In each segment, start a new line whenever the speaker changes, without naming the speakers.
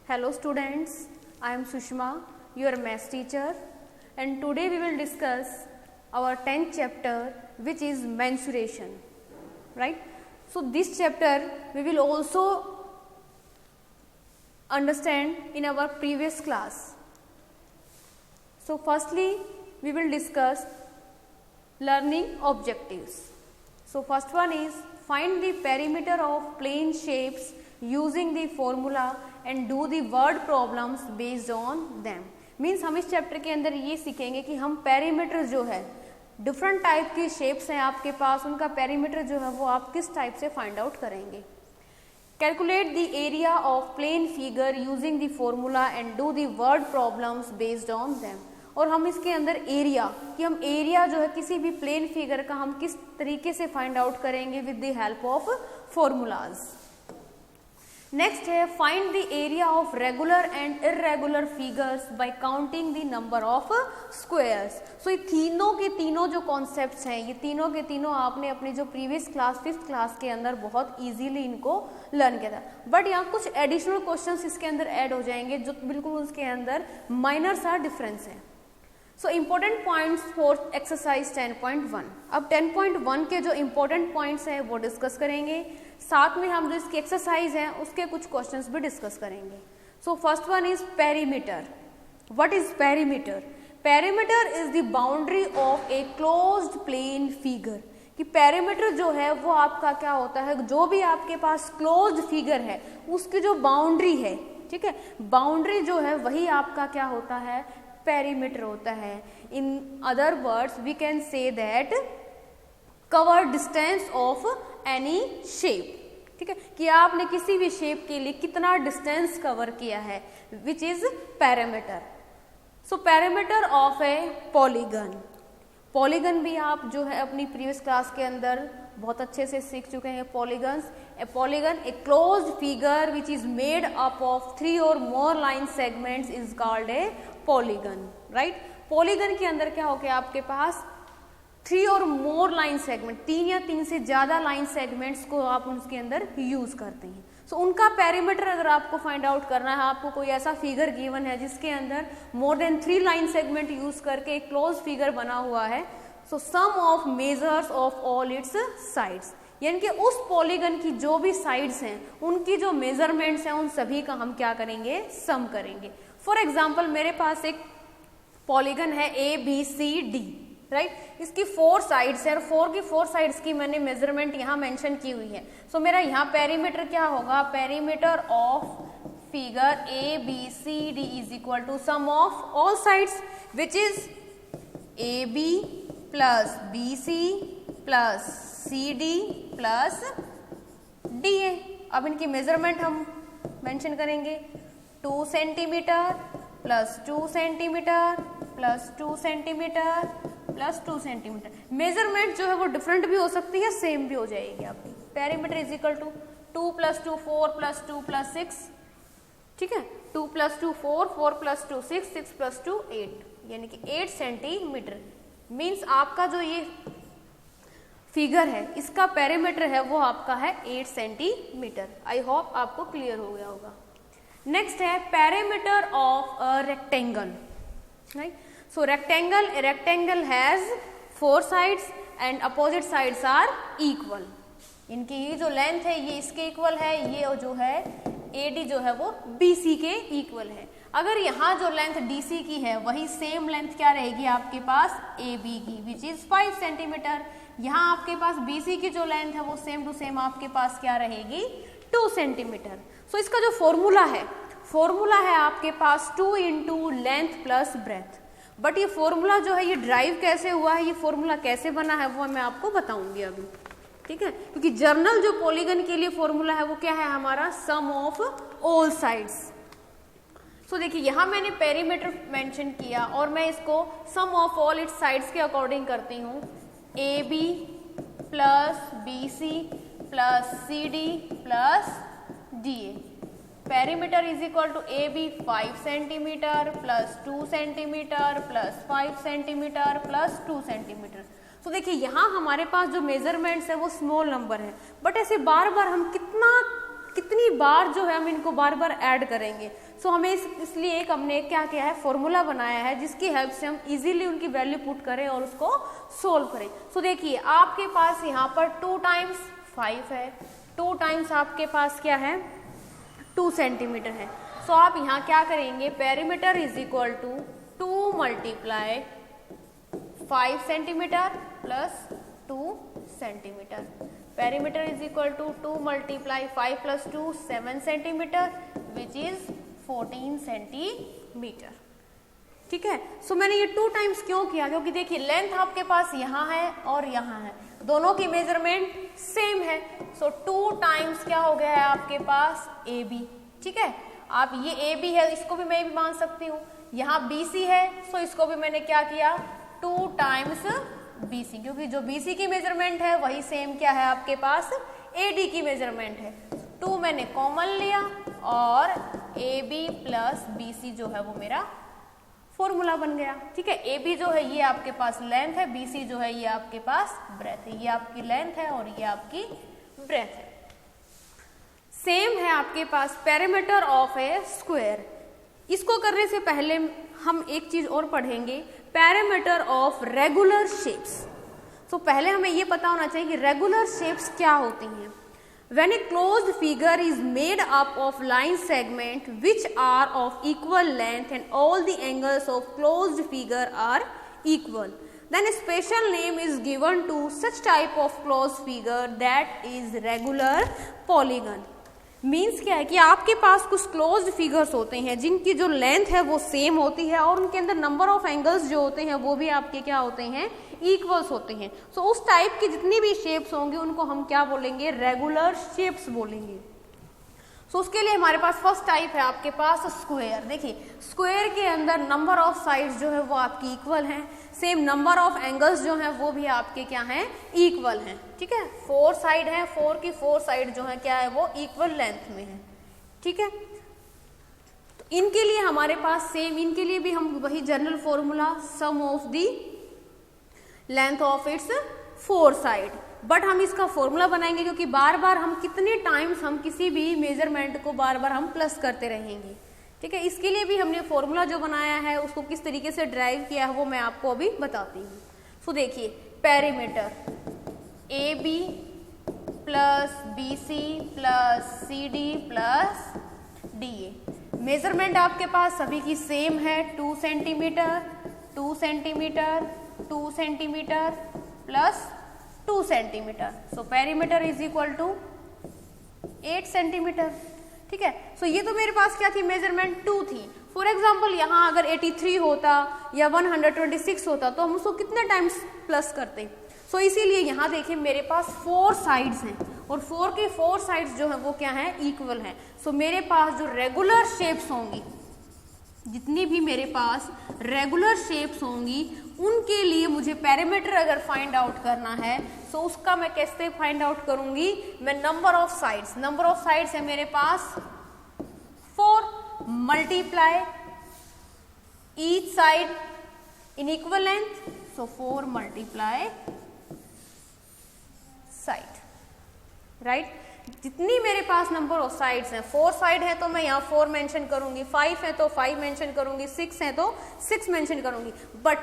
Hello students, I am Sushma, your maths teacher, and today we will discuss our 10th chapter, which is mensuration, right? So this chapter we will also understand in our previous class. So firstly we will discuss learning objectives. So first one is find the perimeter of plane shapes using the formula and do the word problems based on them. Means हम इस chapter के अंदर ये सीखेंगे कि हम perimeter जो है, डिफरेंट टाइप की शेप्स हैं आपके पास, उनका पेरीमीटर जो है वो आप किस टाइप से फाइंड आउट करेंगे. Calculate the area of plane figure using the formula and do the word problems based on them. और हम इसके अंदर एरिया कि हम एरिया जो है किसी भी प्लेन फिगर का हम किस तरीके से फाइंड आउट करेंगे with the help of formulas. Next है find the area of regular and irregular figures by counting the number of squares. So ये तीनों के तीनों जो कॉन्सेप्ट्स हैं, ये तीनों के तीनों आपने अपनी जो प्रीवियस क्लास 5th क्लास के अंदर बहुत इजीली इनको लर्न किया था. बट यहाँ कुछ एडिशनल क्वेश्चंस इसके अंदर ऐड हो जाएंगे जो बिल्कुल उसके अंदर माइनर सा डिफरेंस है. So important points for exercise 10.1. अब 10.1 के जो इम्पोर्टेंट पॉइंट्स हैं वो डिस्कस करेंगे, साथ में हम जो इसकी एक्सरसाइज हैं उसके कुछ क्वेश्चंस भी डिस्कस करेंगे. So first one is perimeter. What is perimeter? Perimeter is the boundary of a closed plane figure. कि पेरीमीटर जो है वो आपका क्या होता है, जो भी आपके पास क्लोज्ड फिगर है उसकी जो बाउंड्री है, ठीक है, बाउंड्री जो है वही आपका क्या होता है, पेरीमीटर होता है. In other words we can say that cover distance of any shape. ठीक है, कि आपने किसी भी शेप के लिए कितना डिस्टेंस कवर किया है, which is perimeter. So perimeter of A polygon. Polygon भी आप जो है अपनी प्रीवियस क्लास के अंदर बहुत अच्छे से सीख चुके हैं. Polygons, A polygon A closed figure which is made up of 3 or more line segments is called a polygon. Right, polygon के अंदर क्या हो गया आपके पास 3 or more लाइन सेगमेंट, 3 या 3 से ज्यादा लाइन सेगमेंट्स को आप उसके अंदर यूज करते हैं. सो उनका पेरीमीटर अगर आपको फाइंड आउट करना है, आपको कोई ऐसा फिगर गिवन है जिसके अंदर more than 3 line segment use करके एक क्लोज फिगर बना हुआ है, so sum of measures of all its sides, यानी कि उस पॉलीगन की जो भी साइड्स हैं उनकी जो मेजरमेंट्स हैं उन सभी का हम क्या करेंगे, सम करेंगे. फॉर एग्जाम्पल मेरे पास एक पॉलीगन है ABCD, राइट, इसकी 4 साइड्स है और 4 की 4 साइड्स की मैंने मेजरमेंट यहाँ मेंशन की हुई है. सो मेरा यहाँ पेरीमीटर क्या होगा, perimeter of figure ABCD is equal to sum of all sides which is AB plus BC plus CD plus DA. अब इनकी मेजरमेंट हम मेंशन करेंगे 2 centimetre plus 2 centimetre plus 2 centimetre plus 2 centimetre. Measurement जो है वो different भी हो सकती है, सेम भी हो जाएगी आपकी. Perimeter is equal to 2 plus 2 4 plus 2 plus 6, ठीक है, 2 प्लस 2 4, 4 प्लस 2 6, 6 प्लस 2 8, यानी कि 8 सेंटीमीटर. मीन्स आपका जो ये फिगर है इसका पेरीमीटर है वो आपका है 8 सेंटीमीटर. आई होप आपको क्लियर हो गया होगा. नेक्स्ट है perimeter of a rectangle. Right, so rectangle has 4 sides and opposite sides are equal. इनकी ये जो लेंथ है ये इसके इक्वल है, ये जो है AD जो है वो BC के इक्वल है. अगर यहाँ जो लेंथ DC की है वही सेम लेंथ क्या रहेगी आपके पास AB की, विच इज 5 सेंटीमीटर. यहाँ आपके पास BC की जो लेंथ है वो सेम टू सेम आपके पास क्या रहेगी 2 सेंटीमीटर. सो इसका जो फॉर्मूला है आपके पास 2 into length plus breath. But ये फॉर्मूला जो है ये ड्राइव कैसे हुआ है, ये फॉर्मूला कैसे बना है वो मैं आपको बताऊंगी अभी, ठीक है, क्योंकि जर्नल जो पॉलीगन के लिए फॉर्मूला है वो क्या है हमारा sum of all sides. So देखिए यहाँ मैंने पेरीमीटर मेंशन किया और मैं इसको sum of all its sides के अकॉर्डिंग करती हूँ. AB plus BC plus CD plus DA. Perimeter is equal to AB 5 centimetre plus 2 centimetre plus 5 centimetre plus 2 centimetre. तो देखिए यहाँ हमारे पास जो मेजरमेंट्स है वो स्मॉल नंबर है, बट ऐसे बार बार हम कितनी बार जो है हम इनको बार बार ऐड करेंगे। सो हमें इसलिए हमने क्या किया है, फॉर्मूला बनाया है जिसकी हेल्प से हम इजीली उनकी वैल्यू पुट करें और उसको सोल्व करें। सो देखिए आपके पास यहाँ पर 2 टाइम्स 5 है, 2 टाइम्स आपके पास क्या है 2 सेंटीमीटर है। सो आप यहाँ क्या करेंगे, perimeter is equal to 2 multiply 5 centimetre plus 2 centimetre. Perimeter is equal to 2 multiply 5 plus 2 7 centimetre which is 14 centimetre. ठीक है, सो मैंने ये 2 टाइम्स क्यों किया, क्योंकि देखिए लेंथ आपके पास यहाँ है और यहाँ है, दोनों की मेजरमेंट सेम है। सो 2 टाइम्स क्या हो गया है आपके पास AB। ठीक है, आप ये AB है, इसको भी मैं भी मान सकती हूँ। यहाँ BC है, सो इसको भी मैंने क्या किया 2 टाइम्स BC, क्योंकि जो BC की मेजरमेंट है वही सेम क्या है आपके पास AD की मेजरमेंट है। 2 मैंने कॉमन लिया और AB प्लस BC जो है वो मेरा फॉर्मूला बन गया। ठीक है, AB जो है ये आपके पास लेंथ है, BC जो है ये आपके पास ब्रेथ है। ये आपकी लेंथ है और ये आपकी ब्रेथ है। सेम है आपके पास पेरीमीटर ऑफ ए स्क्वायर। इसको करने से पहले हम एक चीज और पढ़ेंगे, पेरीमीटर ऑफ रेगुलर शेप्स। तो पहले हमें ये पता होना चाहिए कि रेगुलर शेप्स क्या होती हैं। When a closed figure is made up of line segment which are of equal length and all the angles of closed figure are equal, then a special name is given to such type of closed figure that is regular polygon. Means क्या है कि आपके पास कुछ closed figures होते हैं जिनकी जो length है वो सेम होती है और उनके अंदर नंबर ऑफ एंगल्स जो होते हैं वो भी आपके क्या होते हैं, इक्वल्स होते हैं। सो उस टाइप की जितनी भी शेप्स होंगी उनको हम क्या बोलेंगे, रेगुलर शेप्स बोलेंगे। सो उसके लिए हमारे पास फर्स्ट टाइप है आपके पास स्क्वायर। देखिए स्क्वायर के अंदर नंबर ऑफ साइड्स जो है वो आपकी इक्वल हैं, सेम नंबर ऑफ एंगल्स जो हैं वो भी आपके क्या हैं, इक्वल हैं। ठीक है, 4 साइड है, 4 की 4 साइड जो है क्या है वो इक्वल लेंथ में है। ठीक है, तो इनके लिए हमारे पास सेम, इनके लिए भी हम वही general formula some of the length of it's 4 side, but हम इसका फॉर्मूला बनाएंगे क्योंकि बार बार हम कितने टाइम्स हम किसी भी मेजरमेंट को बार बार हम प्लस करते रहेंगे। ठीक है, इसके लिए भी हमने फॉर्मूला जो बनाया है उसको किस तरीके से ड्राइव किया है वो मैं आपको अभी बताती हूँ। सो देखिए perimeter AB plus BC plus CD plus DA, measurement आपके पास सभी की सेम है, 2 centimetre 2 centimetre 2 centimetre plus 2 centimetre. So perimeter is equal to 8 centimetre. ठीक है, सो ये तो मेरे पास क्या थी, मेजरमेंट 2 थी। फॉर एग्जाम्पल यहाँ अगर 83 होता या 126 होता तो हम उसको कितने टाइम्स प्लस करते। सो इसीलिए यहाँ देखिए मेरे पास 4 साइड्स हैं और 4 के 4 साइड्स जो है वो क्या है, इक्वल हैं। सो मेरे पास जो रेगुलर शेप्स होंगी, जितनी भी मेरे पास रेगुलर शेप्स होंगी उनके लिए मुझे पेरीमीटर अगर फाइंड आउट करना है तो उसका मैं कैसे फाइंड आउट करूंगी, मैं नंबर ऑफ साइड्स है मेरे पास 4 multiply each side in equal length, so 4 multiply side, right. जितनी मेरे पास नंबर ऑफ साइड्स हैं, 4 साइड है तो मैं यहाँ 4 मेंशन करूंगी, 5 है तो 5 मेंशन करूंगी, 6 है तो 6 मेंशन करूंगी। बट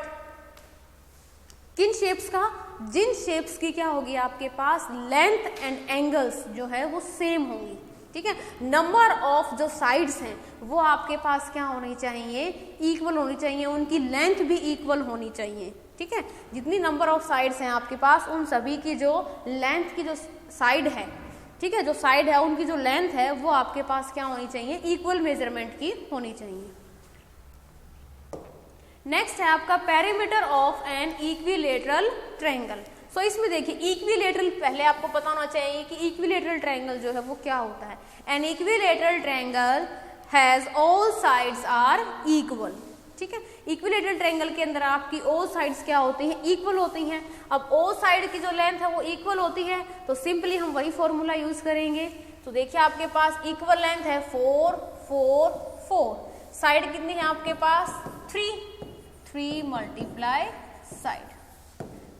किन शेप्स का, जिन शेप्स की क्या होगी आपके पास लेंथ एंड एंगल्स जो है वो सेम होंगी। ठीक है, नंबर ऑफ जो साइड्स हैं वो आपके पास क्या होनी चाहिए, इक्वल होनी चाहिए, उनकी लेंथ भी इक्वल होनी चाहिए। ठीक है, जितनी नंबर ऑफ साइड्स हैं आपके पास उन सभी की जो लेंथ की जो साइड है, ठीक है, जो साइड है उनकी जो लेंथ है वो आपके पास क्या होनी चाहिए, इक्वल मेजरमेंट की होनी चाहिए। नेक्स्ट है आपका perimeter of an equilateral triangle. So इसमें देखिए इक्विलेटरल, पहले आपको पता होना चाहिए कि इक्विलेटरल ट्रायंगल जो है वो क्या होता है। An equilateral triangle has all sides are equal. ठीक है, इक्विलेटरल ट्रायंगल के अंदर आपकी ऑल साइड्स क्या होती हैं, इक्वल होती हैं। अब ऑल साइड की जो लेंथ है वो इक्वल होती है तो सिंपली हम वही फॉर्मूला यूज करेंगे। तो देखिए आपके पास इक्वल लेंथ है 4 4 4, साइड कितनी है आपके पास 3 मल्टीप्लाई साइड।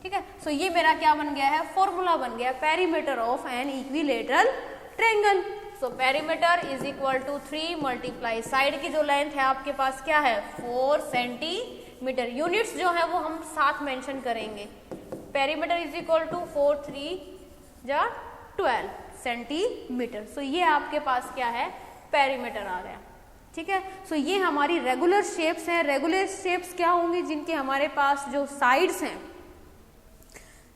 ठीक है, सो ये मेरा क्या बन गया है, फॉर्मूला बन गया perimeter of an equilateral triangle. So perimeter is equal to 3 multiply side की जो लेंथ है आपके पास क्या है 4 सेंटीमीटर। यूनिट्स जो है वो हम साथ मेंशन करेंगे। पेरीमीटर इज इक्वल टू 4 3 जा 12 सेंटीमीटर। सो ये आपके पास क्या है पेरीमीटर आ गया। ठीक है, सो ये हमारी रेगुलर शेप्स हैं। रेगुलर शेप्स क्या होंगी, जिनके हमारे पास जो साइड्स हैं,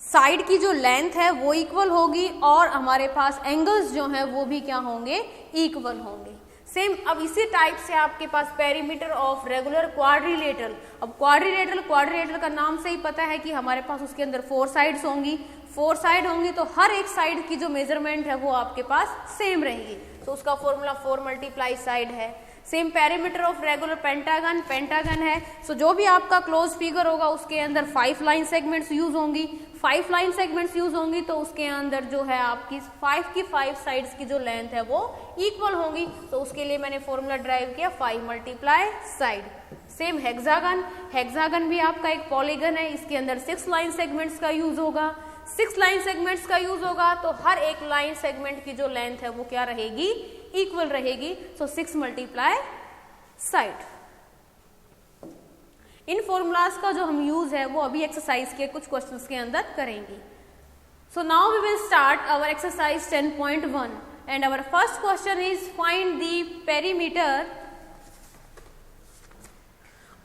साइड की जो लेंथ है वो इक्वल होगी और हमारे पास एंगल्स जो हैं वो भी क्या होंगे इक्वल होंगे। सेम अब इसी टाइप से आपके पास पेरीमीटर ऑफ रेगुलर क्वाड्रिलेटरल। अब क्वाड्रिलेटरल का नाम से ही पता है कि हमारे पास उसके अंदर 4 साइड्स होंगी। 4 साइड होंगी तो हर एक साइड की जो मेजरमेंट है वो आपके पास सेम रहेगी। तो उसका फॉर्मूला 4 मल्टीप्लाई साइड है। Same perimeter of regular pentagon है। सो जो भी आपका क्लोज फिगर होगा उसके अंदर 5 लाइन सेगमेंट्स यूज होंगी। 5 लाइन सेगमेंट्स यूज होंगी तो उसके अंदर जो है आपकी 5 की 5 साइड्स की जो लेंथ है वो इक्वल होंगी। तो उसके लिए मैंने फॉर्मूला ड्राइव किया 5 मल्टीप्लाई साइड। सेम हेक्सागन भी आपका एक पॉलीगन है। इसके अंदर 6 लाइन सेगमेंट्स का यूज होगा। 6 लाइन सेगमेंट्स का यूज होगा तो हर एक लाइन सेगमेंट की जो लेंथ है वो क्या रहेगी इक्वल रहेगी। सो 6 मल्टीप्लाई साइड। इन फॉर्मूलाज का जो हम यूज है वो अभी एक्सरसाइज के कुछ क्वेश्चंस के अंदर करेंगे। So now we will start our exercise 10.1 and our first question is find the perimeter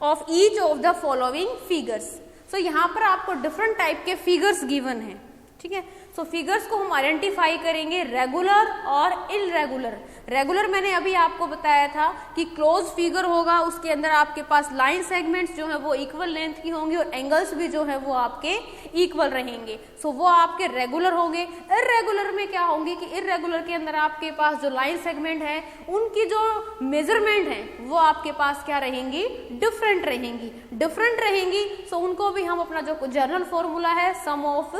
of each of the following figures. So यहाँ पर आपको डिफरेंट टाइप के फिगर्स गिवन है। ठीक है, सो फिगर्स को हम आइडेंटिफाई करेंगे रेगुलर और इलरेगुलर। रेगुलर मैंने अभी आपको बताया था कि क्लोज फिगर होगा, उसके अंदर आपके पास लाइन सेगमेंट्स जो है वो इक्वल लेंथ की होंगी और एंगल्स भी जो है वो आपके इक्वल रहेंगे। सो वो आपके रेगुलर होंगे। इररेगुलर में क्या होंगे कि इररेगुलर के अंदर आपके पास जो लाइन सेगमेंट है उनकी जो मेजरमेंट है वो आपके पास क्या रहेंगी डिफरेंट रहेंगी। सो उनको भी हम अपना जो जनरल फॉर्मूला है sum of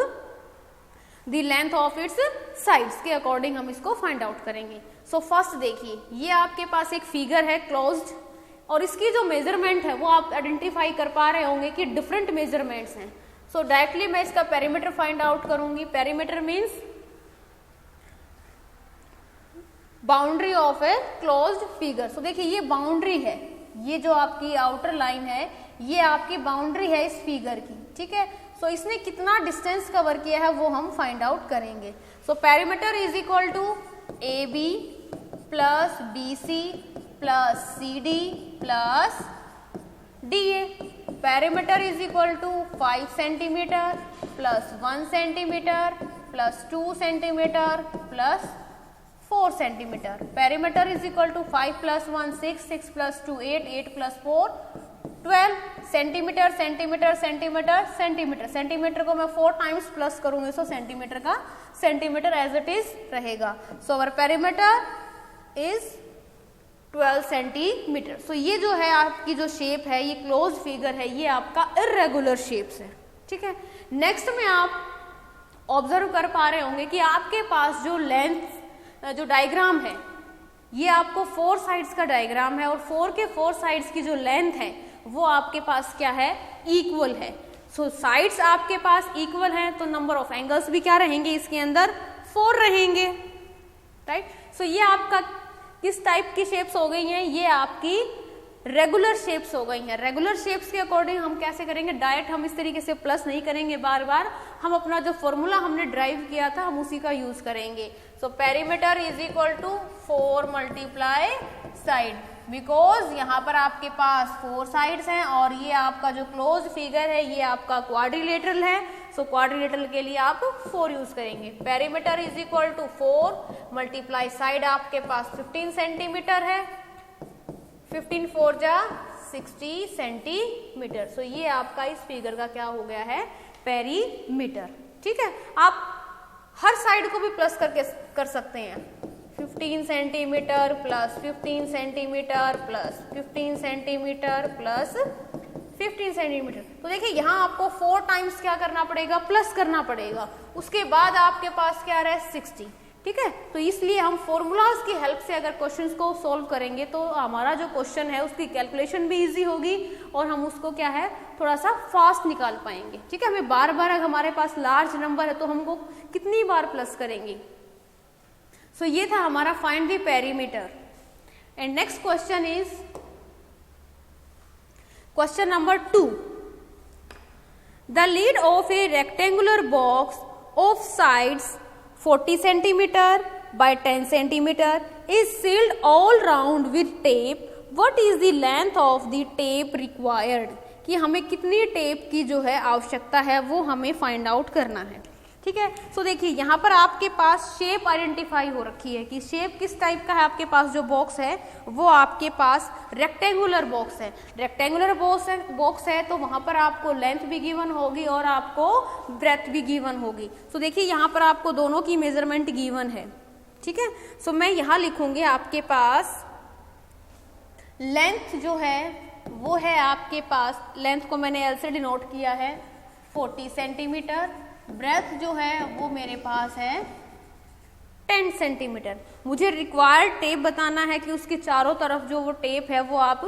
the length of its sides के अकॉर्डिंग हम इसको फाइंड आउट करेंगे। सो फर्स्ट देखिए, ये आपके पास एक फिगर है क्लोज्ड और इसकी जो मेजरमेंट है वो आप आइडेंटिफाई कर पा रहे होंगे कि डिफरेंट मेजरमेंट्स हैं। सो डायरेक्टली मैं इसका पेरीमीटर फाइंड आउट करूंगी। Perimeter means boundary of a closed figure. So देखिए ये बाउंड्री है, ये जो आपकी आउटर लाइन है ये आपकी बाउंड्री है इस फिगर की। ठीक है, सो इसने कितना डिस्टेंस कवर किया है वो हम फाइंड आउट करेंगे। So perimeter is equal to A B plus B C plus C D plus D A. Perimeter is equal to 5 centimetre plus 1 centimetre plus 2 centimetre plus 4 centimetre. Perimeter is equal to 5 plus 1 6, 6 plus 2 8, 8 plus 4 12 centimetre centimetre centimetre centimetre. Centimetre को मैं 4 times plus करूंगी तो centimetre का centimetre as it is रहेगा। सो अवर perimeter is 12 centimetre. So ये जो है आपकी जो शेप है ये क्लोज फिगर है, ये आपका इररेगुलर शेप्स है। ठीक है, नेक्स्ट में आप ऑब्जर्व कर पा रहे होंगे कि आपके पास जो लेंथ जो डायग्राम है ये आपको 4 साइड्स का डायग्राम है और 4 के 4 साइड्स की जो लेंथ है वो आपके पास क्या है इक्वल है। सो साइड्स आपके पास इक्वल हैं तो नंबर ऑफ एंगल्स भी क्या रहेंगे इसके अंदर 4 रहेंगे। राइट, सो ये आपका किस टाइप की शेप्स हो गई हैं, ये आपकी रेगुलर शेप्स हो गई हैं। रेगुलर शेप्स के अकॉर्डिंग हम कैसे करेंगे, डायरेक्ट हम इस तरीके से प्लस नहीं करेंगे, बार बार हम अपना जो फॉर्मूला हमने ड्राइव किया था हम उसी का यूज करेंगे। So perimeter is equal to 4 multiply side, because यहाँ पर आपके पास 4 साइड्स हैं और ये आपका जो क्लोज फिगर है ये आपका क्वाड्रिलेटरल है। सो क्वाड्रिलेटरल के लिए आप 4 यूज करेंगे। Perimeter is equal to 4 multiply side आपके पास 15 सेंटीमीटर है, 15 4 जा 60 सेंटीमीटर। सो ये आपका इस फिगर का क्या हो गया है पेरीमीटर। ठीक है, आप हर साइड को भी प्लस करके कर सकते हैं। 15 centimetre plus 15 centimetre plus 15 centimetre plus 15 centimetre. तो देखिए यहाँ आपको 4 टाइम्स क्या करना पड़ेगा प्लस करना पड़ेगा, उसके बाद आपके पास क्या रहा है 60। ठीक है, तो इसलिए हम फॉर्मूलाज की हेल्प से अगर क्वेश्चंस को सॉल्व करेंगे तो हमारा जो क्वेश्चन है उसकी कैलकुलेशन भी इजी होगी और हम उसको क्या है थोड़ा सा फास्ट निकाल पाएंगे। ठीक है, हमें बार बार अगर हमारे पास लार्ज नंबर है तो हमको कितनी बार प्लस करेंगे। सो ये था हमारा find the perimeter. And next question is question number 2। The lead of A rectangular box of sides 40 centimetre by 10 centimeter is sealed all round with tape. What is the length of the tape required? कि हमें कितनी tape की जो है आवश्यकता है वो हमें फाइंड आउट करना है। ठीक है, सो देखिए यहाँ पर आपके पास शेप आइडेंटिफाई हो रखी है कि शेप किस टाइप का है। आपके पास जो बॉक्स है वो आपके पास रेक्टेंगुलर बॉक्स है। रेक्टेंगुलर बॉक्स है तो वहाँ पर आपको लेंथ भी गिवन होगी और आपको ब्रेथ भी गिवन होगी। सो देखिए यहाँ पर आपको दोनों की मेजरमेंट गिवन है। ठीक है, सो मैं यहाँ लिखूंगी आपके पास लेंथ जो है वो है आपके पास, लेंथ को मैंने एल से डिनोट किया है 40 सेंटीमीटर। ब्रेथ जो है वो मेरे पास है 10 सेंटीमीटर। मुझे रिक्वायर्ड टेप बताना है कि उसके चारों तरफ जो वो टेप है वो आप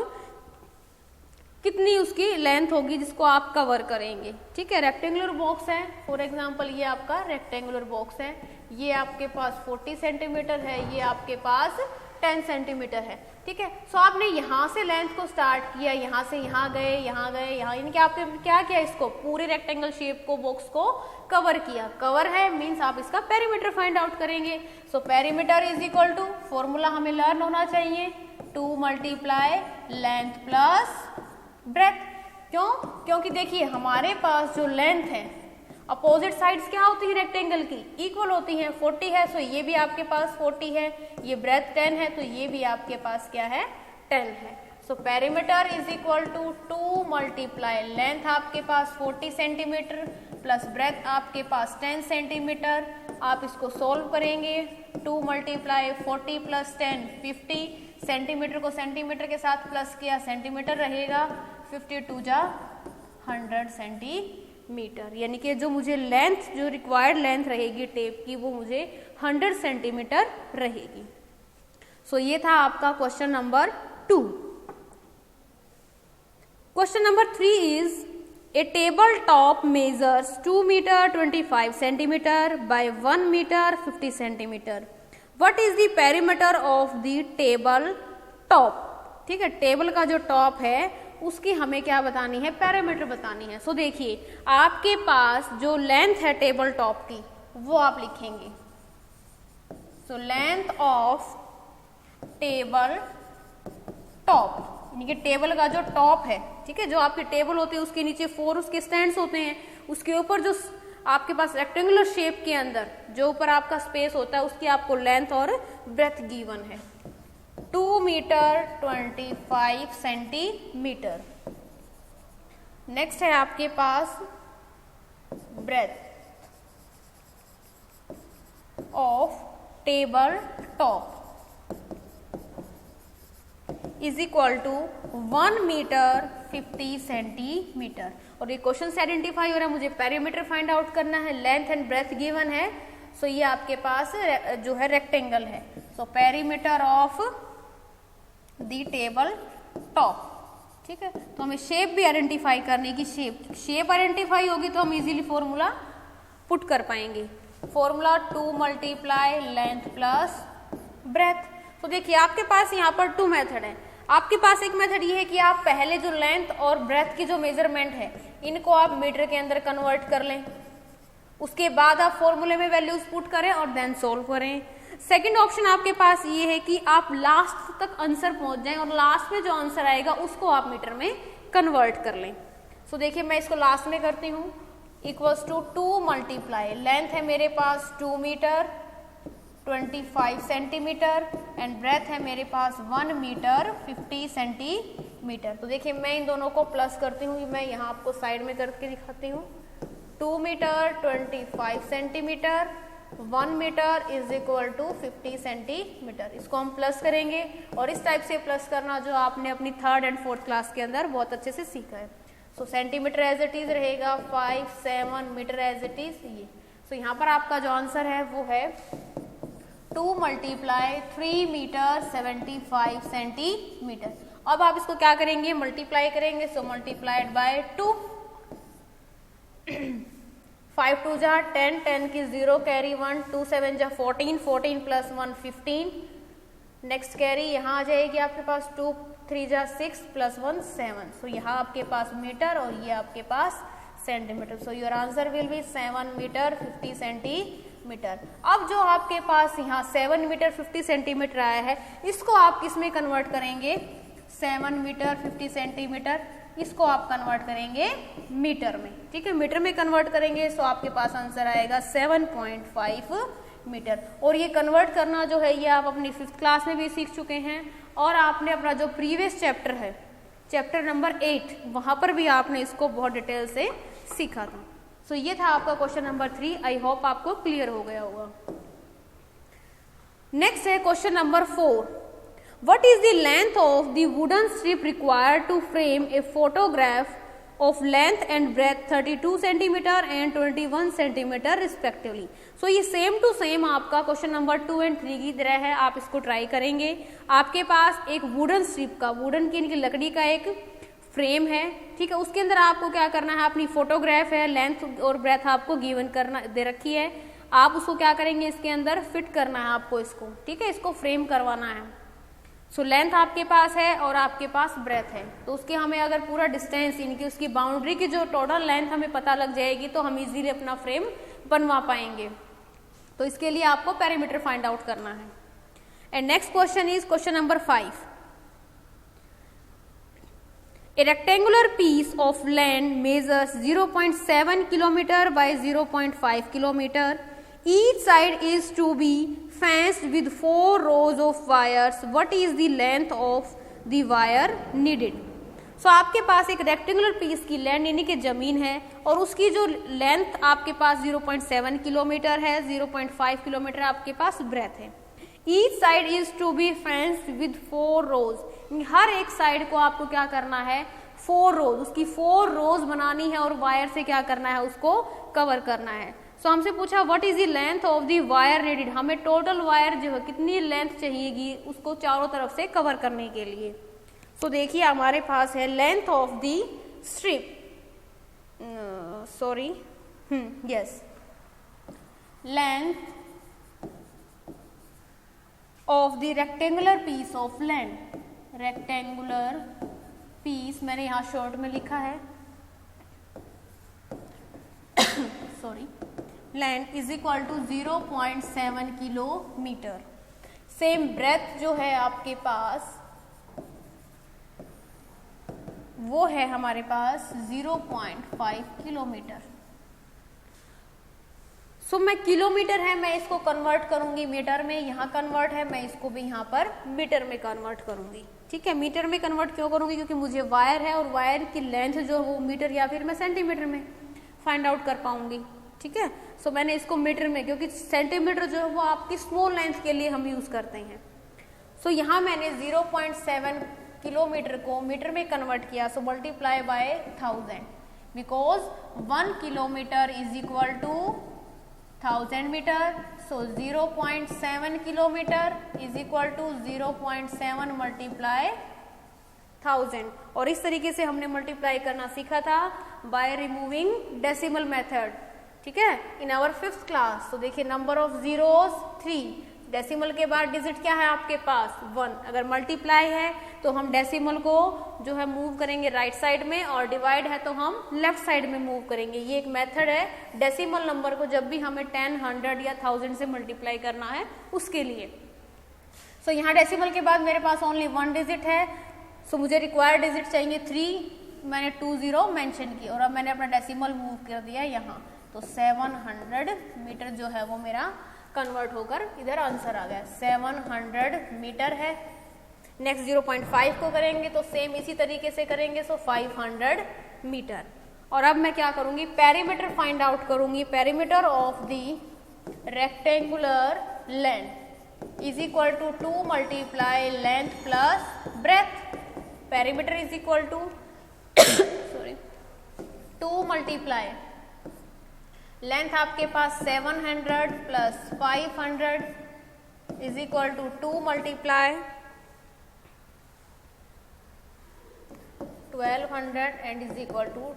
कितनी उसकी लेंथ होगी जिसको आप कवर करेंगे। ठीक है, रेक्टेंगुलर बॉक्स है, फॉर एग्जांपल ये आपका रेक्टेंगुलर बॉक्स है, ये आपके पास 40 सेंटीमीटर है, ये आपके पास 10 सेंटीमीटर है। ठीक है, सो आपने यहाँ से लेंथ को स्टार्ट किया, यहाँ से यहाँ गए, यहाँ गए, यहाँ, यानी कि आपने क्या किया, इसको पूरे रेक्टेंगल शेप को बॉक्स को कवर किया। कवर है मीन्स आप इसका पेरीमीटर फाइंड आउट करेंगे। So perimeter is equal to, formula हमें लर्न होना चाहिए, 2 मल्टीप्लाई लेंथ प्लस ब्रेथ। क्यों? क्योंकि देखिए हमारे पास जो लेंथ है अपोजिट साइड्स क्या होती है रेक्टेंगल की, इक्वल होती हैं। 40 है सो ये भी आपके पास 40 है, ये ब्रेथ 10 है तो ये भी आपके पास क्या है 10 है। So perimeter is equal to 2 multiply length आपके पास 40 सेंटीमीटर प्लस ब्रेथ आपके पास 10 सेंटीमीटर। आप इसको सोल्व करेंगे, 2 मल्टीप्लाई 40 प्लस 10 50, सेंटीमीटर को सेंटीमीटर के साथ प्लस किया सेंटीमीटर रहेगा, 52 जा 100 सेंटीमीटर, यानी कि जो मुझे लेंथ जो रिक्वायर्ड लेंथ रहेगी टेप की वो मुझे 100 सेंटीमीटर रहेगी। सो ये था आपका question number 2। Question number 3 is a table top measures 2 metre 25 centimetre by 1 metre 50 centimetre. What is the perimeter of the table top. ठीक है, टेबल का जो टॉप है उसकी हमें क्या बतानी है, पैरामीटर बतानी है। सो देखिए आपके पास जो लेंथ है टेबल टॉप की वो आप लिखेंगे। सो लेंथ ऑफ टेबल टॉप, यानी कि टेबल का जो टॉप है, ठीक है, जो आपकी टेबल होती है उसके नीचे 4 उसके स्टैंड्स होते हैं, उसके ऊपर जो आपके पास रेक्टेंगुलर शेप के अंदर जो ऊपर आपका स्पेस होता है उसकी आपको लेंथ और ब्रेथ गिवन है 2 मीटर 25 सेंटीमीटर। नेक्स्ट है आपके पास breadth of table top is equal to 1 metre 50 centimetre. और ये क्वेश्चन से आइडेंटिफाई हो रहा है, मुझे पेरीमीटर फाइंड आउट करना है, लेंथ एंड ब्रेथ गिवन है। सो ये आपके पास जो है रेक्टेंगल है। So perimeter of the table top. ठीक है, तो हमें शेप भी आइडेंटिफाई करने की, शेप आइडेंटिफाई होगी तो हम इजीली फॉर्मूला पुट कर पाएंगे। Formula 2 multiply length plus breath. तो देखिए आपके पास यहाँ पर 2 मेथड है। आपके पास एक मेथड ये है कि आप पहले जो लेंथ और ब्रेथ की जो मेजरमेंट है इनको आप मीटर के अंदर कन्वर्ट कर लें, उसके बाद आप फॉर्मूले में वैल्यूज पुट करें और देन सोल्व करें। सेकंड ऑप्शन आपके पास ये है कि आप लास्ट तक आंसर पहुंच जाएं और लास्ट में जो आंसर आएगा उसको आप मीटर में कन्वर्ट कर लें। सो देखिए मैं इसको लास्ट में करती हूँ, इक्वल्स टू 2 मल्टीप्लाई लेंथ है मेरे पास 2 मीटर 25 सेंटीमीटर एंड ब्रेथ है मेरे पास 1 मीटर 50 सेंटीमीटर। तो देखिए मैं इन दोनों को प्लस करती हूँ, मैं यहाँ आपको साइड में करके दिखाती हूँ। 2 metre 25 centimetre 1 metre is equal to 50 centimetre. इसको हम प्लस करेंगे और इस टाइप से प्लस करना जो आपने अपनी 3rd एंड 4th क्लास के अंदर बहुत अच्छे से सीखा है। सो सेंटीमीटर एज इट इज रहेगा 5 7 मीटर एज इट इज ये। सो यहाँ पर आपका जो आंसर है वो है 2 मल्टीप्लाई 3 मीटर 75 सेंटीमीटर। अब आप इसको क्या करेंगे, मल्टीप्लाई करेंगे। सो मल्टीप्लाइड बाय 2 5 2 जा 10, 10 की 0 कैरी 1, 2 7 जा 14, 14 प्लस 1 15, नेक्स्ट कैरी यहाँ आ जाएगी आपके पास 2 3 जा 6 प्लस 1 7। सो यहाँ आपके पास मीटर और ये आपके पास centimetre. So your answer will be 7 metre 50 centimetre. अब जो आपके पास यहाँ 7 मीटर 50 सेंटीमीटर आया है, इसको आप किस में कन्वर्ट करेंगे? 7 मीटर 50 सेंटीमीटर, इसको आप कन्वर्ट करेंगे मीटर में। ठीक है, मीटर में कन्वर्ट करेंगे सो आपके पास आंसर आएगा 7.5 मीटर। और ये कन्वर्ट करना जो है ये आप अपनी 5th क्लास में भी सीख चुके हैं, और आपने अपना जो प्रीवियस चैप्टर है, चैप्टर नंबर 8, वहां पर भी आपने इसको बहुत डिटेल से सीखा था। सो ये था आपका क्वेश्चन नंबर 3। आई होप आपको क्लियर हो गया होगा। नेक्स्ट है question number 4। What is the length of the wooden strip required to frame a photograph of length and breadth 32 cm and 21 cm respectively? So ये सेम टू सेम आपका question number 2 और 3 की तरह है, आप इसको ट्राई करेंगे। आपके पास एक वुडन स्ट्रिप का, वुडन की लकड़ी का एक फ्रेम है, ठीक है, उसके अंदर आपको क्या करना है, अपनी फोटोग्राफ है, लेंथ और ब्रेथ आपको गिवन करना दे रखी है, आप उसको क्या करेंगे, इसके अंदर फिट करना है आपको इसको, ठीक है, इसको फ्रेम करवाना है। सो लेंथ आपके पास है और आपके पास ब्रेथ है, तो उसके हमें अगर पूरा डिस्टेंस इनकी उसकी बाउंड्री की जो टोटल लेंथ हमें पता लग जाएगी तो हम इजीली अपना फ्रेम बनवा पाएंगे। तो इसके लिए आपको पेरीमीटर फाइंड आउट करना है। And next question is question number 5। A rectangular piece of land measures 0.7 km by 0.5 km. Each side is to be fenced with 4 rows of wires. What is the length of the wire needed? So आपके पास एक rectangular piece की land यानी कि जमीन है और उसकी जो लेंथ आपके पास 0.7 किलोमीटर है, 0.5 किलोमीटर आपके पास ब्रेथ है। Each side is to be fenced with 4 rows. हर एक साइड को आपको क्या करना है, 4 रोज, उसकी 4 रोज बनानी है और वायर से क्या करना है, उसको कवर करना है। सो हमसे पूछा what is the length of the wire needed, हमें टोटल वायर जो है कितनी लेंथ चाहिएगी उसको चारों तरफ से कवर करने के लिए। सो देखिए हमारे पास है length of the strip, sorry yes, length of the rectangular piece of land, rectangular piece मैंने यहाँ शॉर्ट में लिखा है sorry, land is equal to 0.7 kilometre. Same breadth जो है आपके पास वो है हमारे पास 0.5 किलोमीटर। सो मैं किलोमीटर है, मैं इसको कन्वर्ट करूंगी मीटर में, यहाँ कन्वर्ट है, मैं इसको भी यहाँ पर मीटर में कन्वर्ट करूंगी। ठीक है, मीटर में कन्वर्ट क्यों करूंगी, क्योंकि मुझे वायर है और वायर की लेंथ जो वो मीटर या फिर मैं सेंटीमीटर में फाइंड आउट कर पाऊंगी। ठीक है, सो मैंने इसको मीटर में, क्योंकि सेंटीमीटर जो है वो आपकी स्मॉल लेंथ के लिए हम यूज करते हैं। सो यहाँ मैंने 0.7 किलोमीटर को मीटर में कन्वर्ट किया, so multiply by 1000 because 1 kilometre is equal to 1000 metre. So 0.7 kilometre is equal to 0.7 multiply 1000। और इस तरीके से हमने मल्टीप्लाई करना सीखा था बाय रिमूविंग डेसिमल मेथड। ठीक है, इन आवर 5th क्लास। तो देखिए नंबर ऑफ जीरोस 3, डेसिमल के बाद डिजिट क्या है आपके पास 1। अगर मल्टीप्लाई है तो हम डेसिमल को जो है मूव करेंगे राइट साइड में, और डिवाइड है तो हम लेफ्ट साइड में मूव करेंगे। ये एक मेथड है डेसिमल नंबर को जब भी हमें 10, 100 या 1000 से मल्टीप्लाई करना है उसके लिए। सो यहाँ डेसिमल के बाद मेरे पास ओनली 1 डिजिट है, सो मुझे रिक्वायर्ड डिजिट चाहिए 3, मैंने 20 मेंशन की और अब मैंने अपना डेसिमल मूव कर दिया यहाँ, तो 700 मीटर जो है वो मेरा कन्वर्ट होकर इधर आंसर आ गया। 700 मीटर है। नेक्स्ट 0.5 को करेंगे तो सेम इसी तरीके से करेंगे, सो 500 मीटर। और अब मैं क्या करूंगी, पेरीमीटर फाइंड आउट करूंगी। Perimeter of the rectangular length is equal to 2 multiply length plus breadth. Perimeter is equal to sorry 2 multiply length आपके पास 700 plus 500 is equal to 2 multiply 1200 and is equal to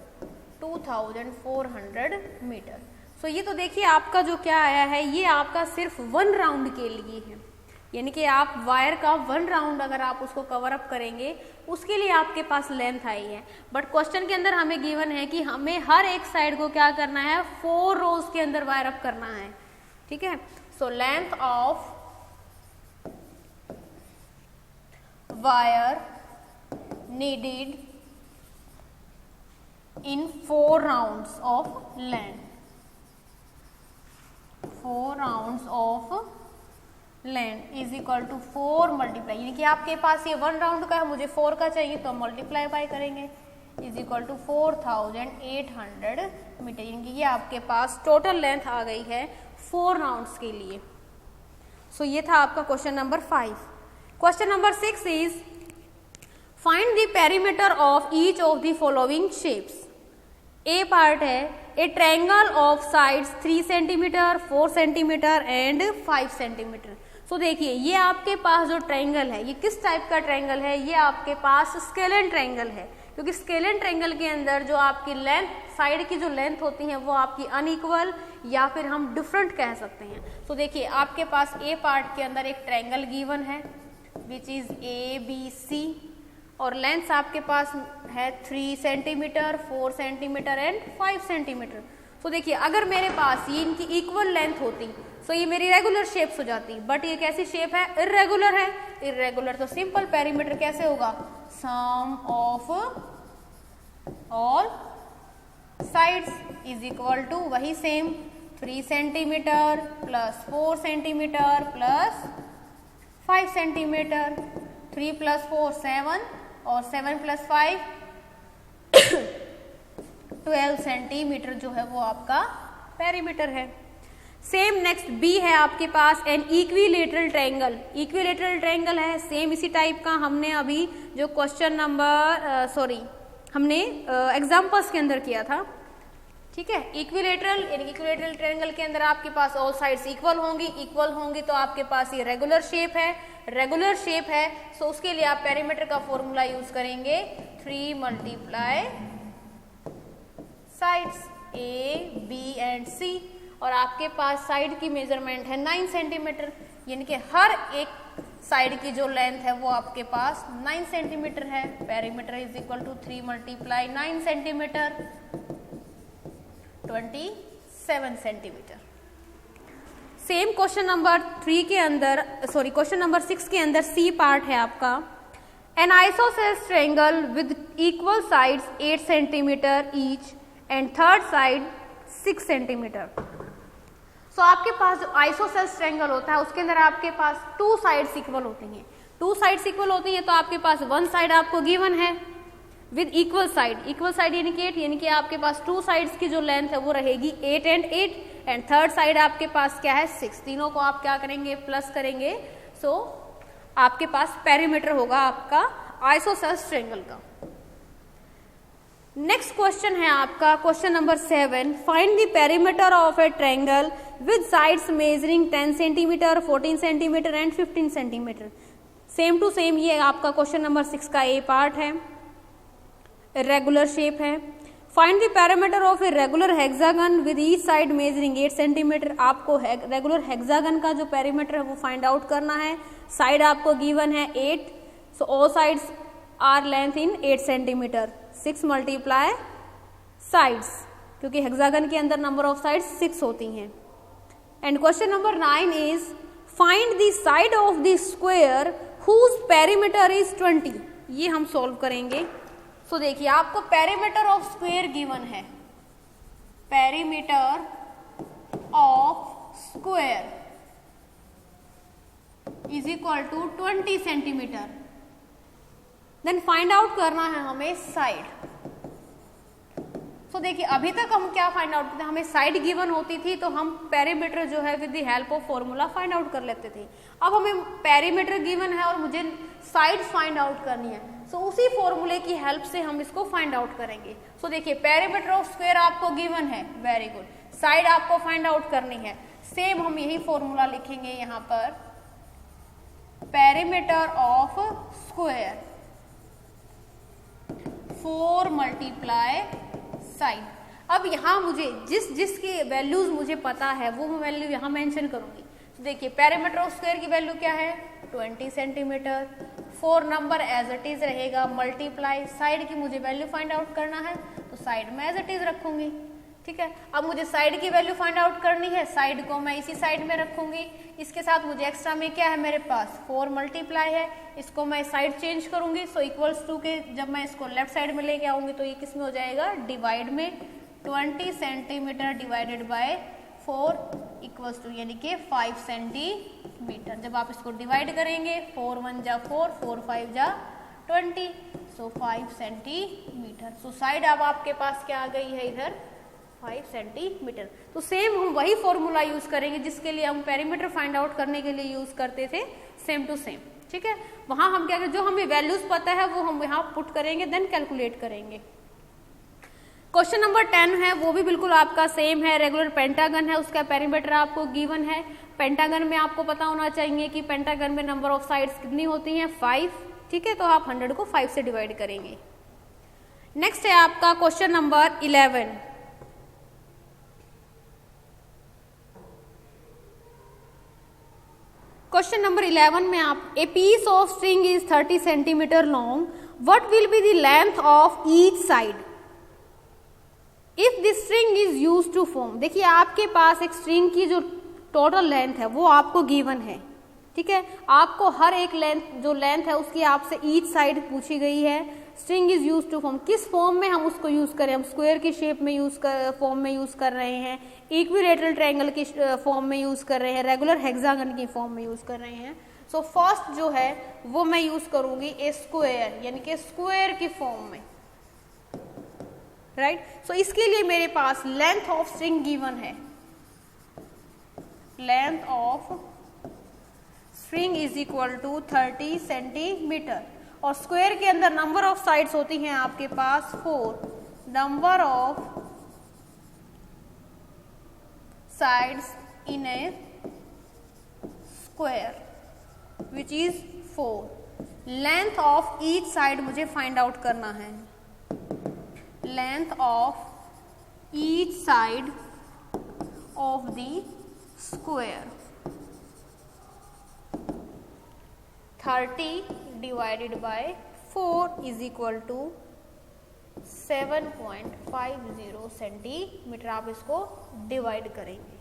2400 metre. So ये तो देखिए आपका जो क्या आया है, ये आपका सिर्फ 1 राउंड के लिए है, यानी कि आप वायर का 1 राउंड अगर आप उसको कवर अप करेंगे उसके लिए आपके पास लेंथ आई है। बट क्वेश्चन के अंदर हमें गिवन है कि हमें हर एक साइड को क्या करना है, 4 रोज के अंदर वायर अप करना है, ठीक है। So length of wire needed in 4 rounds of length, 4 rounds of length is equal to 4 multiply, यानी कि आपके पास ये 1 राउंड का है, मुझे 4 का चाहिए तो हम मल्टीप्लाई बाय करेंगे, इज इक्वल टू 4800 मीटर, यानी कि ये आपके पास टोटल लेंथ आ गई है 4 राउंड्स के लिए। सो ये था आपका question number 5। Question number 6 is find the perimeter of each of the following shapes. A part है a triangle of sides 3 centimetre, 4 centimetre and 5 centimetre. So देखिए ये आपके पास जो ट्रायंगल है, ये किस टाइप का ट्रायंगल है, ये आपके पास स्केलन ट्रायंगल है, क्योंकि स्केलन ट्रायंगल के अंदर जो आपकी लेंथ, साइड की जो लेंथ होती है वो आपकी अनइक्वल या फिर हम डिफरेंट कह सकते हैं। सो देखिए आपके पास ए पार्ट के अंदर एक ट्रायंगल गिवन है विच इज ABC और लेंथ आपके पास है 3 सेंटीमीटर, 4 सेंटीमीटर एंड 5 सेंटीमीटर। तो देखिए अगर मेरे पास ये इनकी इक्वल लेंथ होती तो ये मेरी रेगुलर शेप्स हो जाती, बट ये कैसी शेप है, इर्रेगुलर है। इर्रेगुलर तो सिंपल पेरीमीटर कैसे होगा, sum of all sides is equal to वही same 3 centimetre plus 4 centimetre plus 5 centimetre, 3 plus 4 7 और 7 प्लस 5 12 सेंटीमीटर जो है वो आपका पेरीमीटर है। सेम नेक्स्ट बी है आपके पास an equilateral triangle. Equilateral triangle है सेम इसी टाइप का, हमने अभी जो क्वेश्चन नंबर हमने एग्जाम्पल्स के अंदर किया था, ठीक है। इक्विलेटरल यानी इक्विलेटरल ट्रायंगल के अंदर आपके पास ऑल साइड्स इक्वल होंगी तो आपके पास ये रेगुलर शेप है, सो उसके लिए आप पेरीमीटर का फॉर्मूला यूज करेंगे 3 multiply sides A, B and C और आपके पास साइड की मेजरमेंट है 9 सेंटीमीटर, यानी कि हर एक साइड की जो लेंथ है वो आपके पास 9 सेंटीमीटर है। Perimeter is equal to 3 multiply 9 centimetre 27 centimetre. Same question number 3 के अंदर क्वेश्चन नंबर 6 के अंदर सी पार्ट है आपका an isosceles triangle with equal sides 8 centimetre each and third side 6 centimetre. So आपके पास जो आइसोसेलेस ट्रायंगल होता है उसके अंदर आपके पास 2 साइड्स इक्वल होती हैं, तो आपके पास 1 साइड आपको गिवन है विद इक्वल साइड यानी कि 8, यानी कि आपके पास 2 साइड्स की जो लेंथ है वो रहेगी 8 एंड थर्ड साइड आपके पास क्या है 6। तीनों को आप क्या करेंगे, प्लस करेंगे। सो आपके पास पेरीमीटर होगा आपका आइसोसेलेस ट्रायंगल का। नेक्स्ट क्वेश्चन है आपका question number 7, find the perimeter of a triangle with sides measuring 10 centimetre, 14 centimetre and 15 centimetre. Same to same ये आपका क्वेश्चन नंबर 6 का ए पार्ट है, रेगुलर शेप है। Find the perimeter of a regular hexagon with each side measuring 8 centimetre. आपको regular hexagon का जो perimeter है वो फाइंड आउट करना है। साइड आपको गिवन है 8, so all sides are length in 8 centimetre. 6 multiply sides, क्योंकि हेक्सागन के अंदर नंबर ऑफ साइड्स 6 होती हैं। And question number 9 is find the side of the square whose perimeter is 20। ये हम सॉल्व करेंगे। सो देखिए आपको पेरीमीटर ऑफ स्क्वायर गिवन है, perimeter of square is equal to 20 centimetre. Then find out करना है हमें साइड। सो देखिए अभी तक हम क्या फाइंड आउट करते हैं, हमें साइड गिवन होती थी तो हम पेरीमीटर जो है with the help of formula find out कर लेते थे। अब हमें पेरीमीटर गिवन है और मुझे साइड फाइंड आउट करनी है, सो उसी फॉर्मूले की हेल्प से हम इसको फाइंड आउट करेंगे। सो देखिए पेरीमीटर ऑफ स्क्वायर आपको गिवन है, वेरी गुड। साइड आपको फाइंड आउट करनी है, सेम हम यही फॉर्मूला लिखेंगे यहाँ पर, perimeter of square 4 multiply side. अब यहाँ मुझे जिसकी वैल्यूज मुझे पता है वो वैल्यू यहाँ मेंशन करूंगी। तो देखिए पेरीमीटर ऑफ स्क्वायर की वैल्यू क्या है 20 centimetre, 4 number as it is रहेगा, मल्टीप्लाई साइड की मुझे वैल्यू फाइंड आउट करना है तो साइड में एज इट इज रखूंगी। ठीक है, अब मुझे साइड की वैल्यू फाइंड आउट करनी है, साइड को मैं इसी साइड में रखूंगी। इसके साथ मुझे एक्स्ट्रा में क्या है मेरे पास 4 मल्टीप्लाई है, इसको मैं साइड चेंज करूंगी। सो इक्वल्स टू के जब मैं इसको लेफ्ट साइड में लेके आऊंगी तो ये किस में हो जाएगा डिवाइड में 20 centimetre divided by 4 equals to यानी कि 5 सेंटीमीटर। जब आप इसको डिवाइड करेंगे 4 1 जा 4, 4 5 जा 20, सो 5 सेंटीमीटर। सो साइड अब आपके पास क्या आ गई है इधर 5 सेंटीमीटर। तो सेम हम वही फॉर्मूला यूज करेंगे जिसके लिए हम पेरीमीटर फाइंड आउट करने के लिए यूज करते थे, सेम टू सेम। ठीक है, वहां हम क्या करें, जो हमें वैल्यूज पता है वो हम यहाँ पुट करेंगे, देन कैलकुलेट करेंगे। क्वेश्चन नंबर 10 है, वो भी बिल्कुल आपका सेम है। रेगुलर पेंटागन है, उसका पेरीमीटर आपको गिवन है। पेंटागन में आपको पता होना चाहिए कि पेंटागन में नंबर ऑफ साइड्स कितनी होती हैं 5। ठीक है, तो आप 100 को 5 से डिवाइड करेंगे। नेक्स्ट है आपका क्वेश्चन नंबर 11। क्वेश्चन नंबर 11 में आप a piece of string is 30 centimetre long, what will be the length of each side if this string is use to form. देखिए आपके पास एक स्ट्रिंग की जो टोटल लेंथ है वो आपको गिवन है। ठीक है, आपको हर एक लेंथ है उसकी आपसे ईच साइड पूछी गई है। String is use to form, किस फॉर्म में हम उसको यूज करें, हम स्क्वायर की शेप में फॉर्म में यूज कर रहे हैं, इक्विलेटरल ट्रायंगल की फॉर्म में यूज कर रहे हैं, रेगुलर हेक्सागन की फॉर्म में यूज कर रहे हैं। सो फर्स्ट जो है वो मैं यूज करूंगी ए स्क्वायर, यानी कि स्क्वायर की फॉर्म में। राइट, सो इसके लिए मेरे पास लेंथ ऑफ स्ट्रिंग गिवन है, length of string is equal to 30 centimetre, और स्क्वायर के अंदर नंबर ऑफ साइड्स होती हैं आपके पास 4, number of sides in a square which is 4। Length of each side मुझे फाइंड आउट करना है, length of each side of the square 30 divided by 4 is equal to 7.50 centimetre. आप इसको डिवाइड करेंगे।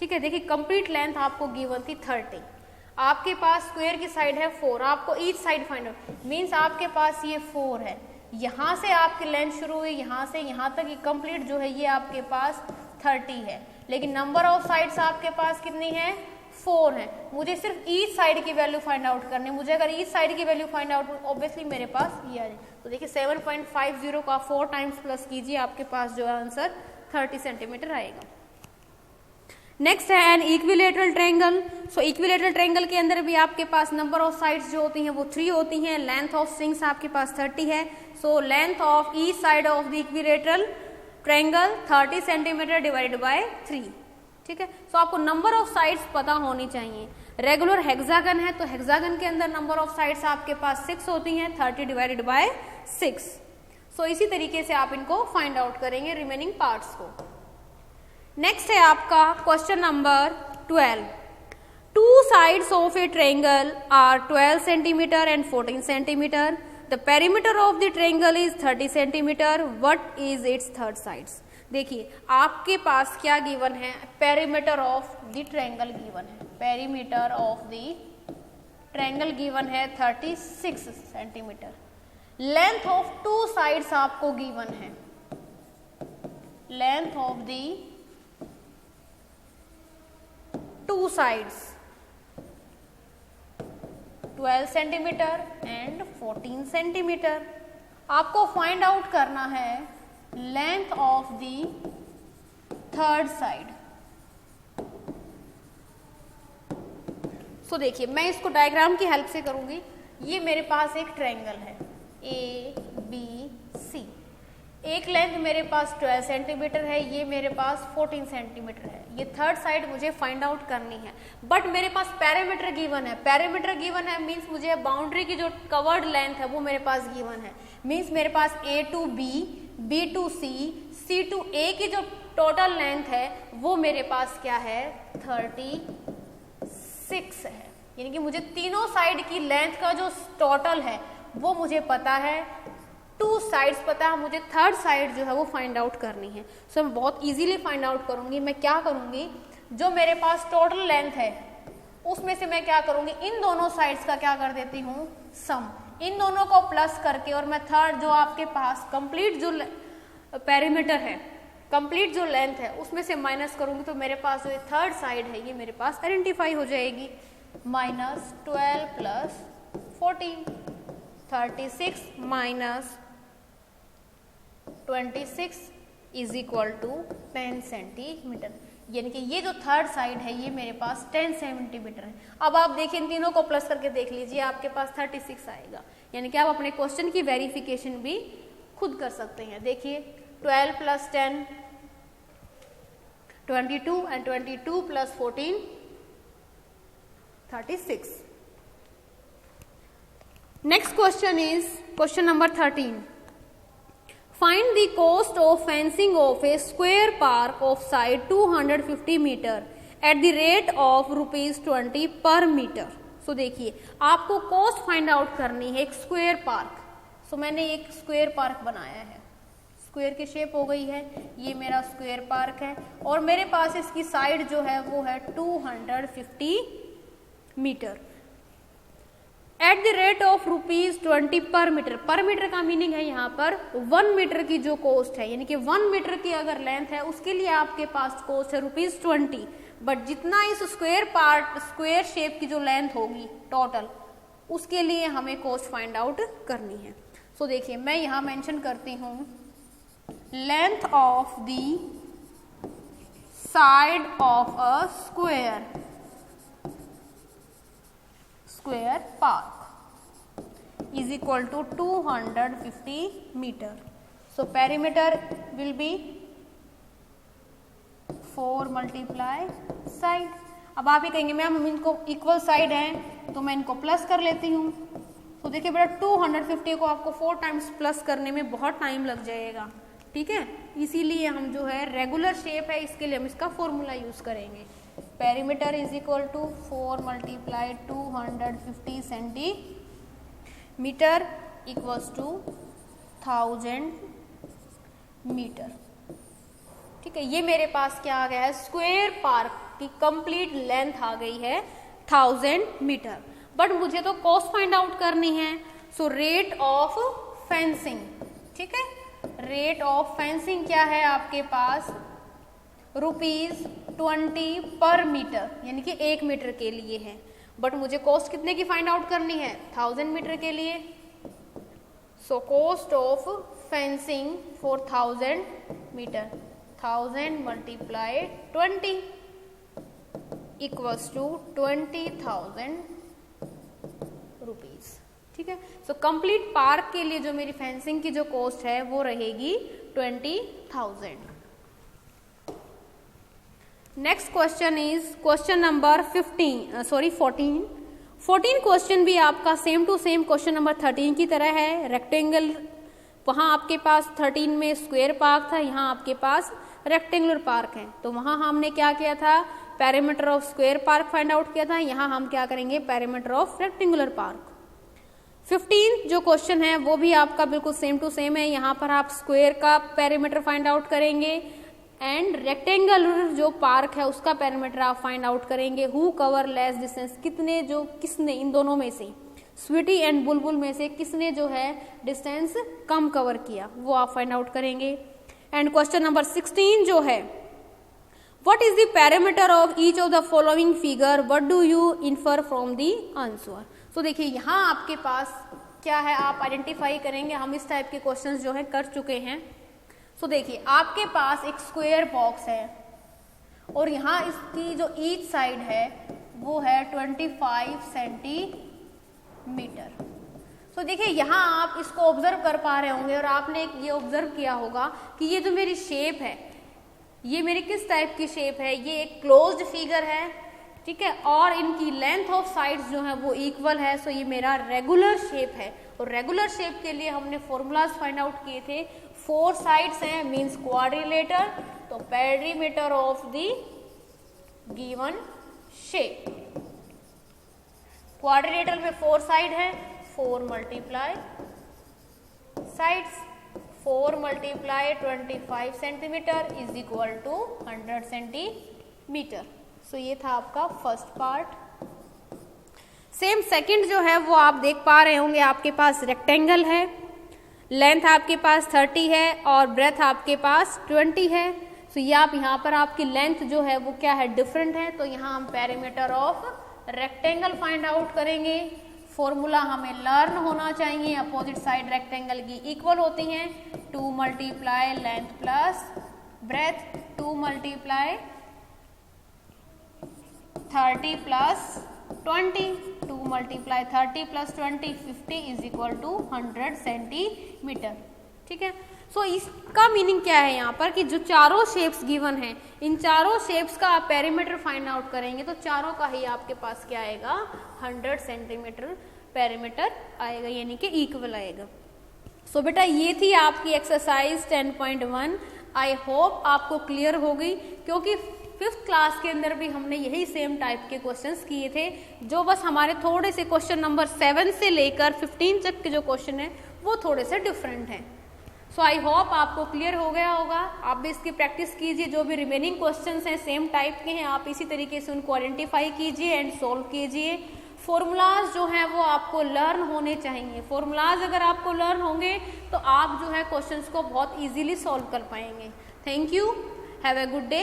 ठीक है, देखिए कंप्लीट लेंथ आपको गिवन थी 30, आपके पास स्क्वायर की साइड है 4, आपको each side find out, means आपके पास ये 4 है, यहाँ से आपकी लेंथ शुरू हुई, यहाँ से यहाँ तक कंप्लीट जो है ये आपके पास 30 है, लेकिन नंबर ऑफ साइड्स आपके पास कितनी है 4 है। मुझे सिर्फ ईच साइड की वैल्यू फाइंड आउट करनी है। मुझे अगर ईच साइड की वैल्यू फाइंड आउट ऑब्वियसली मेरे पास ये आ जाए, तो देखिए 7.50 का 4 टाइम्स प्लस कीजिए, आपके पास जो आंसर 30 सेंटीमीटर आएगा। नेक्स्ट है an equilateral triangle. So equilateral triangle के अंदर भी आपके पास नंबर ऑफ साइड्स जो होती हैं वो 3 होती हैं, लेंथ ऑफ स्ट्रिंग्स आपके पास 30 है। So length of each side of the equilateral triangle 30 centimetre divided bye 3। ठीक है, सो आपको नंबर ऑफ साइड्स पता होनी चाहिए। रेगुलर हेक्सागन है तो हेक्सागन के अंदर नंबर ऑफ साइड्स आपके पास 6 होती हैं, 30 डिवाइडेड बाय 6। सो इसी तरीके से आप इनको फाइंड आउट करेंगे रिमेनिंग पार्ट्स को। नेक्स्ट है आपका question number 12। Two sides of a triangle are 12 centimetre and 14 centimetre. The perimeter of the triangle is 30 centimetre. What is its third sides. देखिए आपके पास क्या गिवन है, perimeter of the triangle given है, perimeter of the triangle given है 36 centimetre. Length of two sides आपको given है, length of the two sides 12 centimetre and 14 centimetre. आपको फाइंड आउट करना है length of the third side. So देखिए मैं इसको डायग्राम की हेल्प से करूंगी। ये मेरे पास एक ट्रायंगल है ए बी सी, एक लेंथ मेरे पास 12 सेंटीमीटर है, ये मेरे पास 14 सेंटीमीटर है। ये थर्ड साइड मुझे फाइंड आउट करनी है, बट मेरे पास पैरामीटर गिवन है। पैरामीटर गिवन है मीन्स मुझे बाउंड्री की जो कवर्ड लेंथ है वो मेरे पास गिवन है, मीन्स मेरे पास A to B B to C, C to A की जो टोटल लेंथ है वो मेरे पास क्या है 36 है। यानी कि मुझे तीनों साइड की लेंथ का जो टोटल है वो मुझे पता है, 2 साइड्स पता है, मुझे थर्ड साइड जो है वो फाइंड आउट करनी है। सो मैं बहुत इजीली फाइंड आउट करूंगी। मैं क्या करूंगी, जो मेरे पास टोटल लेंथ है उसमें से मैं क्या करूंगी, इन दोनों साइड्स का क्या कर देती हूँ सम, इन दोनों को प्लस करके, और मैं थर्ड जो आपके पास कंप्लीट जो पेरीमीटर है, कंप्लीट जो लेंथ है उसमें से माइनस करूंगी तो मेरे पास जो थर्ड साइड है ये मेरे पास आइडेंटिफाई हो जाएगी। -12 + 14, 36 - 26 = 10 सेंटीमीटर। यानी कि ये जो थर्ड साइड है ये मेरे पास 10 सेंटीमीटर है। अब आप देखिए इन तीनों को प्लस करके देख लीजिए, आपके पास 36 आएगा। यानी कि आप अपने क्वेश्चन की वेरिफिकेशन भी खुद कर सकते हैं। देखिए 12 + 10 22 and 22 + 14 36. Next question is question number 13. Find the cost of fencing of a square park of side 250 meter at the rate of ₹20 per meter. So देखिए आपको कॉस्ट फाइंड आउट करनी है एक स्क्वायर पार्क। सो मैंने एक स्क्वायर पार्क बनाया है, square की शेप हो गई है, ये मेरा स्क्वायर पार्क है और मेरे पास इसकी साइड जो है वो है 250 metre at the rate of ₹20 per metre. पर मीटर का मीनिंग है यहाँ पर 1 मीटर की जो कॉस्ट है, यानी कि 1 मीटर की अगर लेंथ है उसके लिए आपके पास कॉस्ट है ₹20। बट जितना इस स्क्वायर शेप की जो लेंथ होगी टोटल, उसके लिए हमें कॉस्ट फाइंड आउट करनी है। सो देखिए मैं यहाँ मेंशन करती हूँ length of the side of a square park is equal to 250 meter. So perimeter will be 4 × side. अब आप ये कहेंगे मैम इनको इक्वल साइड है तो मैं इनको प्लस कर लेती हूँ। तो देखिए बेटा 250 को आपको 4 टाइम्स प्लस करने में बहुत टाइम लग जाएगा, ठीक है। इसीलिए हम जो है रेगुलर शेप है इसके लिए हम इसका फॉर्मूला यूज करेंगे। Perimeter is equal to 4 × 250 centimetre equals to 1000 metre, ठीक है। ये मेरे पास क्या आ गया है, स्क्वायर पार्क की कंप्लीट लेंथ आ गई है 1000 मीटर। बट मुझे तो कॉस्ट फाइंड आउट करनी है। सो रेट ऑफ फेंसिंग, ठीक है, रेट ऑफ फेंसिंग क्या है आपके पास ₹20 पर मीटर, यानी कि 1 मीटर के लिए है। बट मुझे कॉस्ट कितने की फाइंड आउट करनी है 1000 मीटर के लिए। So cost of fencing for 1000 metre, 1000 × 20 equals to 20,000 rupees, ठीक है। सो कंप्लीट पार्क के लिए जो मेरी फेंसिंग की जो कॉस्ट है वो रहेगी 20,000। Next question is question number 14 question भी आपका same to same question number 13 की तरह है। रेक्टेंगल, वहां आपके पास 13 में स्क्वायर पार्क था, यहाँ आपके पास रेक्टेंगुलर पार्क है। तो वहां हमने क्या किया था, perimeter of square park find out किया था। यहाँ हम क्या करेंगे, पेरीमीटर ऑफ रेक्टेंगुलर पार्क। 15 जो क्वेश्चन है वो भी आपका बिल्कुल सेम टू सेम है। यहाँ पर आप स्क्वायर का पेरीमीटर फाइंड आउट करेंगे एंड रेक्टेंगुलर जो पार्क है उसका पेरीमीटर आप फाइंड आउट करेंगे। हु कवर लेस डिस्टेंस, किसने इन दोनों में से, स्वीटी एंड बुलबुल में से किसने जो है डिस्टेंस कम कवर किया, वो आप फाइंड आउट करेंगे। एंड क्वेश्चन नंबर 16 जो है, what is the perimeter of each of the following figure, what do you infer from the answer. तो देखिए यहाँ आपके पास क्या है, आप आइडेंटिफाई करेंगे। हम इस टाइप के क्वेश्चंस जो है कर चुके हैं। सो देखिए आपके पास एक स्क्वायर बॉक्स है और यहाँ इसकी जो ईच साइड है वो है 25 सेंटीमीटर। तो देखिए यहाँ आप इसको ऑब्जर्व कर पा रहे होंगे और आपने ये ऑब्जर्व किया होगा कि ये जो मेरी शेप है ये मेरी किस टाइप की शेप है, ये एक क्लोज्ड फिगर है, ठीक है, और इनकी लेंथ ऑफ साइड्स जो है वो इक्वल है। सो ये मेरा रेगुलर शेप है और रेगुलर शेप के लिए हमने फॉर्मूलाज फाइंड आउट किए थे 4 साइड्स हैं मीन्स क्वाड्रिलेटर, तो perimeter of the given shape, quadrilateral में 4 साइड है, 4 multiply sides, 4 multiply 25 centimetre is equal to 100 centimetre. So ये था आपका फर्स्ट पार्ट। सेम सेकंड जो है वो आप देख पा रहे होंगे, आपके पास रेक्टेंगल है, लेंथ आपके पास 30 है और ब्रेथ आपके पास 20 है। सो ये आप यहाँ पर आपकी लेंथ जो है वो क्या है, डिफरेंट है, तो यहाँ हम perimeter of rectangle find out करेंगे। फॉर्मूला हमें लर्न होना चाहिए, अपोजिट साइड रेक्टेंगल की इक्वल होती हैं, 2 multiply length plus breadth, 2 multiply 30 plus 20, 2 multiply 30 plus 20 50 is equal to 100 centimetre. ठीक है, सो इसका मीनिंग क्या है यहाँ पर कि जो चारों शेप्स गिवन हैं, इन चारों शेप्स का आप पेरीमीटर फाइंड आउट करेंगे तो चारों का ही आपके पास क्या आएगा, 100 सेंटीमीटर पेरीमीटर आएगा, यानी कि इक्वल आएगा। सो बेटा ये थी आपकी एक्सरसाइज 10.1। आई होप आपको क्लियर हो गई, क्योंकि 5th क्लास के अंदर भी हमने यही सेम टाइप के क्वेश्चंस किए थे, जो बस हमारे थोड़े से क्वेश्चन नंबर 7 से लेकर 15 तक के जो क्वेश्चन है वो थोड़े से डिफरेंट हैं। सो आई होप आपको क्लियर हो गया होगा। आप भी इसकी प्रैक्टिस कीजिए, जो भी रिमेनिंग क्वेश्चंस हैं सेम टाइप के हैं, आप इसी तरीके से उनको आइडेंटिफाई कीजिए एंड सोल्व कीजिए। फॉर्मूलाज जो हैं वो आपको लर्न होने चाहिए। फॉर्मूलाज अगर आपको लर्न होंगे तो आप जो है क्वेश्चंस को बहुत इजीली सॉल्व कर पाएंगे। Thank you, have a good day.